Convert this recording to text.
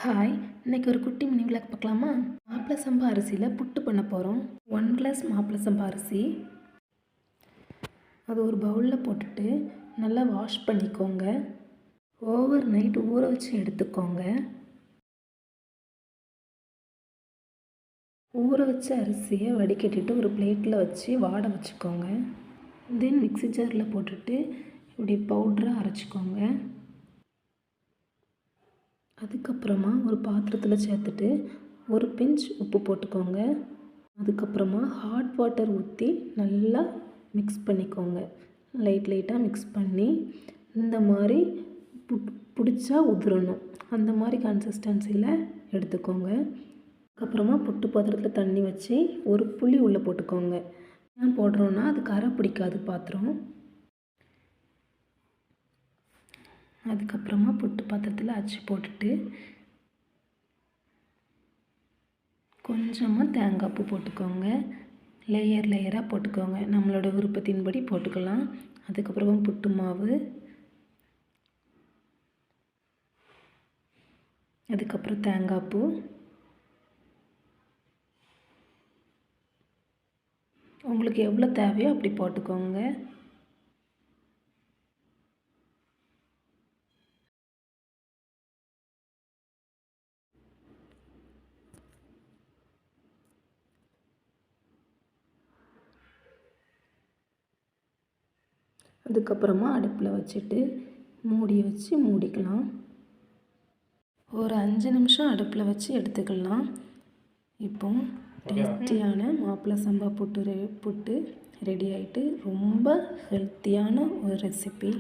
Hi, இன்னைக்கு ஒரு குட்டி மினி விளாக் பார்க்கலாமா? மாப்பிள சம்பா அரிசியில் புட்டு பண்ண போகிறோம். 1 கிளாஸ் மாப்பிள சம்பா அரிசி, அது ஒரு பவுலில் போட்டுட்டு நல்லா வாஷ் பண்ணிக்கோங்க. ஓவர் நைட் ஊற வச்சு எடுத்துக்கோங்க. ஊற வச்ச அரிசியை வடிகட்டிட்டு ஒரு பிளேட்டில் வச்சு வாட வச்சுக்கோங்க. தென் மிக்ஸி ஜாரில் போட்டுட்டு இப்படி பவுடராக அரைச்சிக்கோங்க. அதுக்கப்புறமா ஒரு பாத்திரத்தில் சேர்த்துட்டு ஒரு பிஞ்ச் உப்பு போட்டுக்கோங்க. அதுக்கப்புறமா ஹாட் வாட்டர் ஊற்றி நல்லா மிக்ஸ் பண்ணிக்கோங்க. லைட்டாக மிக்ஸ் பண்ணி இந்த மாதிரி பிடிச்சா உதிரணும், அந்த மாதிரி கன்சிஸ்டன்சியில் எடுத்துக்கோங்க. அதுக்கப்புறமா புட்டு பாத்திரத்தில் தண்ணி வச்சு ஒரு புளி உள்ளே போட்டுக்கோங்க. ஏன் போடுறோன்னா அது கரை பிடிக்காது பாத்திரம். அதுக்கப்புறமா புட்டு பாத்திரத்தில் அச்சு போட்டுட்டு கொஞ்சமாக தேங்காய் பூ போட்டுக்கோங்க. லேயராக போட்டுக்கோங்க, நம்மளோட விருப்பத்தின்படி போட்டுக்கலாம். அதுக்கப்புறமா புட்டு மாவு, அதுக்கப்புறம் தேங்காய் பூ, உங்களுக்கு எவ்வளோ தேவையோ அப்படி போட்டுக்கோங்க. அதுக்கப்புறமா அடுப்பில் வச்சுட்டு மூடி வச்சு மூடிக்கலாம். ஒரு 5 நிமிஷம் அடுப்பில் வச்சு எடுத்துக்கலாம். இப்போ டேஸ்டியான மாப்பிள சம்பா புட்டு ரெடி ஆகிட்டு, ரொம்ப ஹெல்த்தியான ஒரு ரெசிபி.